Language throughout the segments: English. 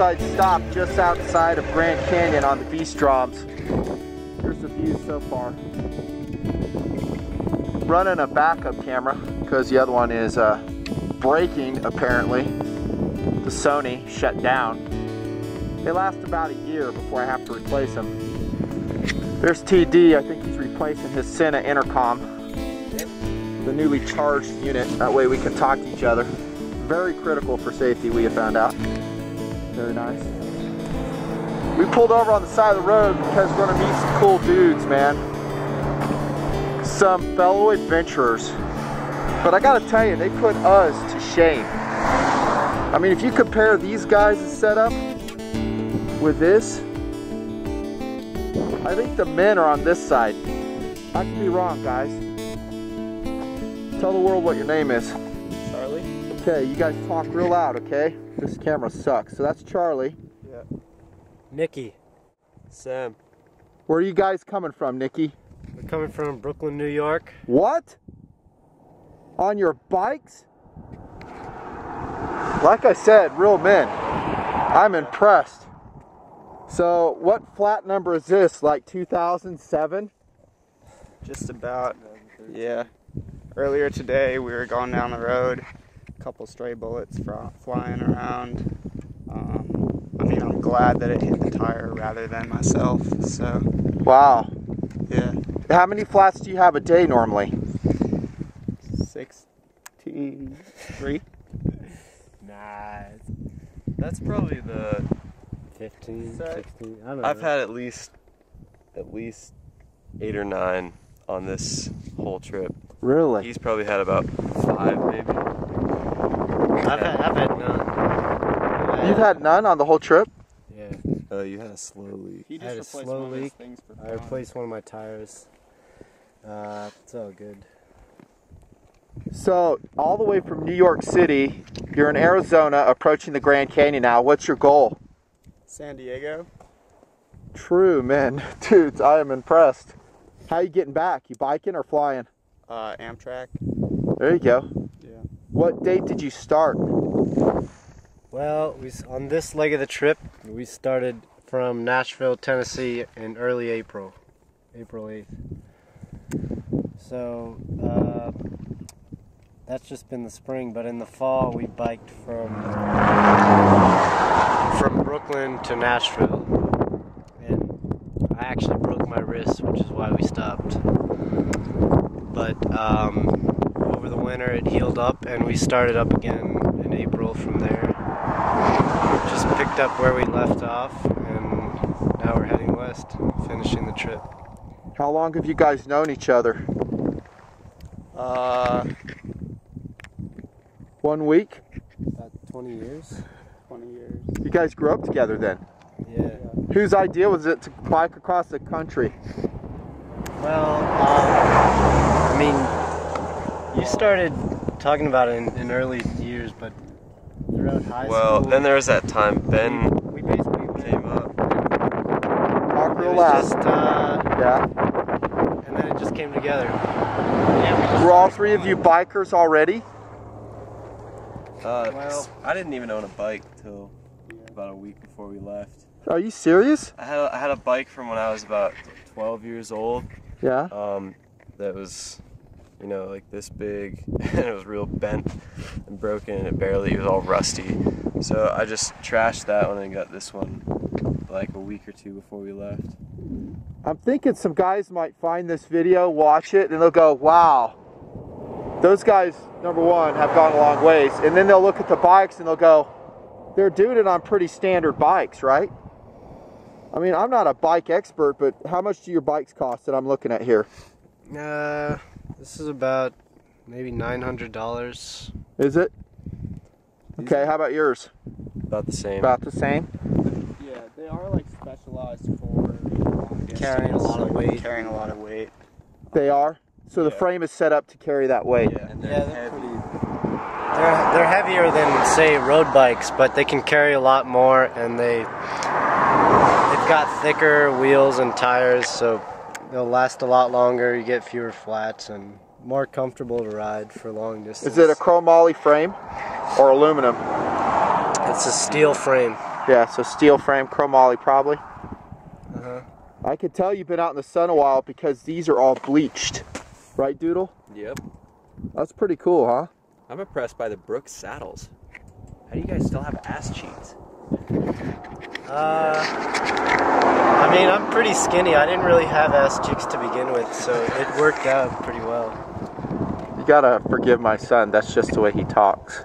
roadside stop just outside of Grand Canyon on the v-stroms. Here's the view so far. Running a backup camera because the other one is breaking apparently. The Sony shut down. They last about a year before I have to replace them. There's TD, I think he's replacing his Sena intercom. The newly charged unit, that way we can talk to each other. Very critical for safety, we have found out. Very nice. We pulled over on the side of the road because we're gonna meet some cool dudes, man. Some fellow adventurers. But I gotta tell you, they put us to shame. I mean, if you compare these guys' setup with this, I think the men are on this side. I could be wrong, guys. Tell the world what your name is. Charlie. Okay, you guys talk real loud, okay? This camera sucks. So that's Charlie. Yeah. Nicky. Sam. Where are you guys coming from, Nicky? We're coming from Brooklyn, New York. What? On your bikes? Like I said, real men. I'm impressed. So, what flat number is this? Like 2007? Just about, yeah. Earlier today, we were going down the road, a couple stray bullets flying around. I mean, I'm glad that it hit the tire rather than myself, so. Wow. Yeah. How many flats do you have a day normally? 63. Nah, that's probably the 15, 16, I don't know. I've had at least 8 or 9 on this whole trip. Really? He's probably had about 5 maybe. I've had none. You've had none on the whole trip? Yeah. Oh, you had a slow leak. He I had a just replaced slow one of his leak. things for I fun. replaced one of my tires. It's all good. So, all the way from New York City, you're in Arizona approaching the Grand Canyon now. What's your goal? San Diego. True, man. Dudes, I am impressed. How you getting back? You biking or flying? Amtrak. There you go. Yeah. What date did you start? Well, on this leg of the trip, we started from Nashville, Tennessee in early April 8th. So, that's just been the spring, but in the fall we biked from Brooklyn to Nashville. And I actually broke my wrist, which is why we stopped. But over the winter it healed up and we started up again in April from there. Just picked up where we left off and now we're heading west, finishing the trip. How long have you guys known each other? 1 week? About 20 years. 20 years. You guys grew up together then? Yeah. Whose idea was it to bike across the country? Well, I mean, you started talking about it in early years, but throughout high school... Well, then there was that time Ben we basically came up. Talk It real was loud. just, Yeah. and then it just came together. Yeah, Were all three of you bikers already? Well, I didn't even own a bike till about a week before we left. Are you serious? I had a bike from when I was about 12 years old. Yeah. That was, you know, like this big, and it was real bent and broken, and it was all rusty. So I just trashed that one and got this one like a week or 2 before we left. I'm thinking some guys might find this video, watch it, and they'll go, wow, those guys, number one, have gone a long ways. And then they'll look at the bikes and they'll go, they're doing it on pretty standard bikes, right? I mean, I'm not a bike expert, but how much do your bikes cost that I'm looking at here? This is about maybe $900. Is it? Okay, how about yours? About the same. About the same? Yeah, they are like specialized for long Carrying a lot of weight. Carrying a lot of weight. They are? So the Yeah. frame is set up to carry that weight? Yeah, and they're Yeah, they're heavy. They're heavier than, say, road bikes, but they can carry a lot more, and they've got thicker wheels and tires, so they'll last a lot longer. You get fewer flats and more comfortable to ride for long distance. Is it a chromoly frame or aluminum? It's a steel frame. Yeah, so steel frame, chromoly probably. Uh-huh. I can tell you've been out in the sun a while because these are all bleached. Right, Doodle? Yep. That's pretty cool, huh? I'm impressed by the Brooks saddles. How do you guys still have ass cheeks? I mean, I'm pretty skinny. I didn't really have ass cheeks to begin with, so it worked out pretty well. You gotta forgive my son. That's just the way he talks.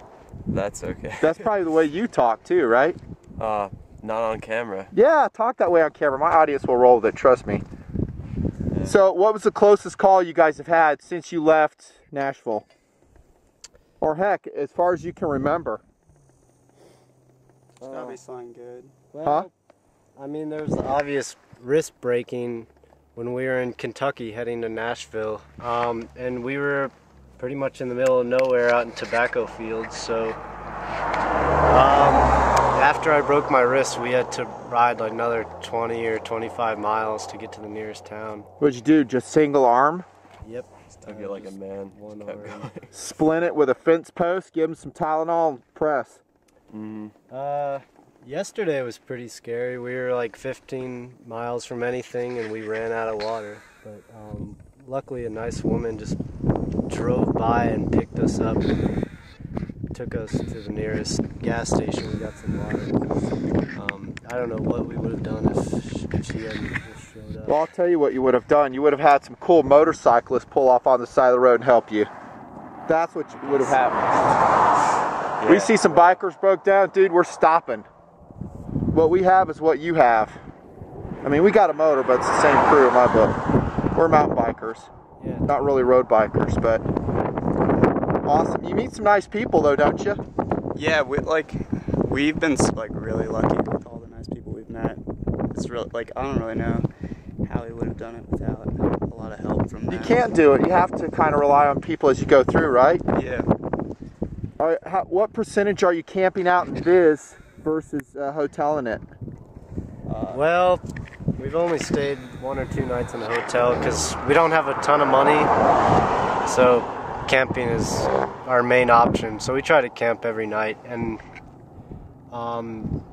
That's okay. That's probably the way you talk too, right? Not on camera. Yeah, talk that way on camera. My audience will roll with it, trust me. Yeah. So, what was the closest call you guys have had since you left Nashville? Or heck, as far as you can remember. It's gotta be something good. Well, Huh? I mean, there's the obvious wrist breaking when we were in Kentucky heading to Nashville. And we were pretty much in the middle of nowhere out in tobacco fields, so after I broke my wrist, we had to ride like another 20 or 25 miles to get to the nearest town. What'd you do, just single arm? Yep. Took it like a man. One Kept arm. going. Splint it with a fence post, give him some Tylenol and press. Yesterday was pretty scary. We were like 15 miles from anything and we ran out of water. But luckily a nice woman just drove by and picked us up. Took us to the nearest gas station. We got some water. I don't know what we would have done if she hadn't just showed up. Well, I'll tell you what you would have done. You would have had some cool motorcyclists pull off on the side of the road and help you. That's what would have happened. Yeah. We see some bikers broke down, dude, we're stopping. What we have is what you have. I mean, we got a motor, but it's the same crew in my book. We're mountain bikers. Yeah. Not really road bikers, but awesome. You meet some nice people though, don't you? Yeah, we've been like really lucky with all the nice people we've met. It's really like I don't really know how we would have done it without a lot of help from them. You can't do it. You have to kind of rely on people as you go through, right? Yeah. All right, what percentage are you camping out in Viz versus hoteling it? Well, we've only stayed 1 or 2 nights in a hotel because we don't have a ton of money, so camping is our main option. So we try to camp every night and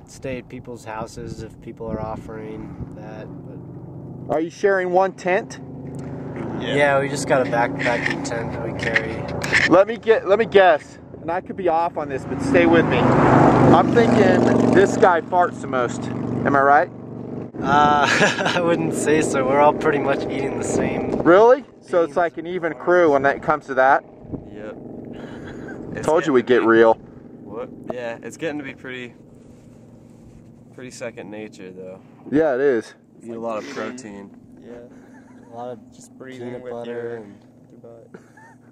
stay at people's houses if people are offering that. But Are you sharing one tent? yeah, we just got a backpacking tent that we carry. Let me guess, and I could be off on this, but stay with me. I'm thinking this guy farts the most. Am I right? I wouldn't say so. We're all pretty much eating the same. Really? So it's like an even crew when it comes to that? Yep. Told you we'd get real. What? Yeah, it's getting to be pretty second nature though. Yeah, it is. Eat a lot of protein. Yeah. A lot of Just breathing peanut with butter. And your butt.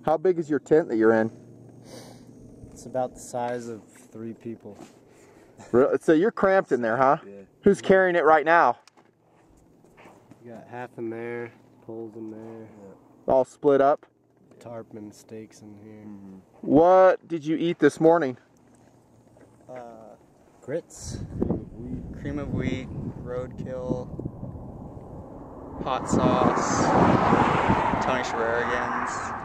How big is your tent that you're in? it's about the size of 3 people. So you're cramped in there, huh? Yeah. Who's carrying it right now? You got half in there, poles in there, All split up? tarpman stakes in here. What did you eat this morning? Grits. Cream of wheat, roadkill, hot sauce, Tony Sherrigans.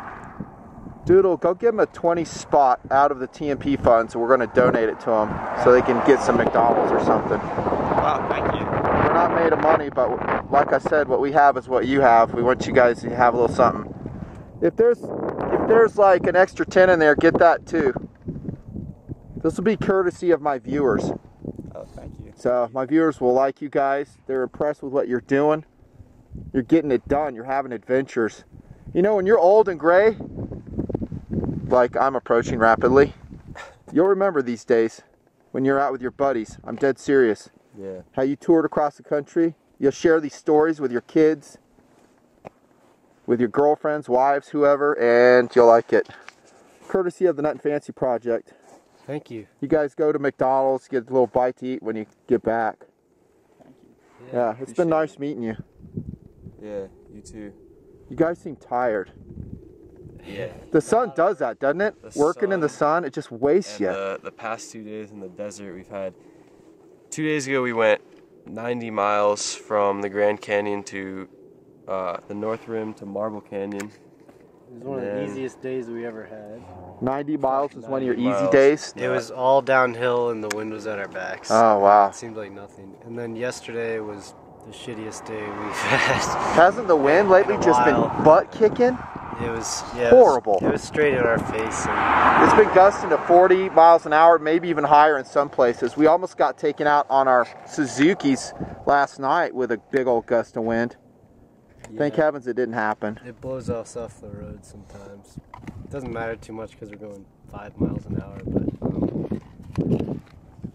Doodle, go give him a 20 spot out of the TMP fund, so we're going to donate it to them so they can get some McDonald's or something. Wow, thank you. We're not made of money, but like I said, what we have is what you have. We want you guys to have a little something. If there's like an extra 10 in there, get that too. This will be courtesy of my viewers. Oh, thank you. So my viewers will like you guys. They're impressed with what you're doing. You're getting it done. You're having adventures. You know, when you're old and gray, like I'm approaching rapidly, you'll remember these days when you're out with your buddies. I'm dead serious. Yeah. How you toured across the country. You'll share these stories with your kids, with your girlfriends, wives, whoever, and you'll like it. Courtesy of the Nut and Fancy Project. Thank you. You guys go to McDonald's, get a little bite to eat when you get back. Thank you. Yeah, it's been nice meeting you. Yeah, you too. You guys seem tired. Yeah. The sun does that, doesn't it? The Working in the sun sun, it just wastes And you. the past 2 days in the desert, we've had 2 days ago we went 90 miles from the Grand Canyon to the North Rim to Marble Canyon, It was one of the easiest days we ever had. 90 miles was one of your 90 easy miles. days? It was all downhill and the wind was at our backs. Oh, wow. It seemed like nothing. And then yesterday was the shittiest day we've had. Hasn't the wind lately just been butt kicking? It was horrible. It was straight in our face. And It's been gusting to 40 miles an hour, maybe even higher in some places. We almost got taken out on our Suzukis last night with a big old gust of wind. Thank heavens it didn't happen. it blows us off the road sometimes. It doesn't matter too much because we're going 5 miles an hour, but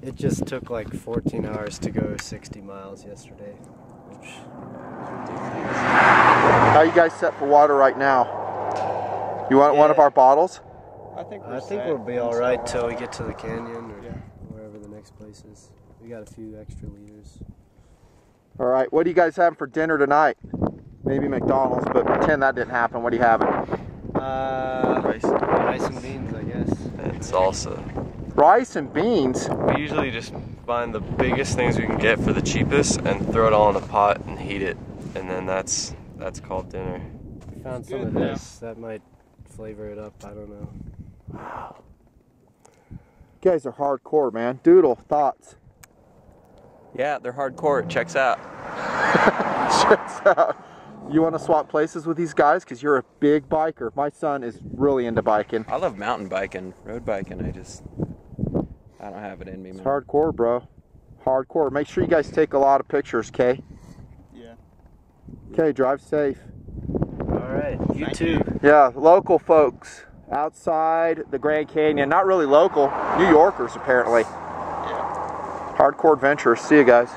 it just took like 14 hours to go 60 miles yesterday, which is ridiculous. How you guys set for water right now? You want one of our bottles? I think we'll be all right till we get to the canyon or wherever the next place is. We got a few extra liters. All right, what do you guys have for dinner tonight? Maybe McDonald's, but pretend that didn't happen. What are you having? Rice and beans, I guess. And salsa. Rice and beans? We usually just find the biggest things we can get for the cheapest and throw it all in a pot and heat it, and then that's called dinner. We found some of this that might flavor it up. I don't know. Wow. You guys are hardcore, man. Doodle, thoughts? Yeah, they're hardcore. It checks out. Checks out. You want to swap places with these guys? Because you're a big biker. My son is really into biking. I love mountain biking, road biking. I don't have it in me, man. It's hardcore, bro. Hardcore. Make sure you guys take a lot of pictures, okay? Yeah. Okay, drive safe. All right, you too. Yeah, local folks outside the Grand Canyon. Not really local. New Yorkers, apparently. Yeah. Hardcore adventurers. See you guys.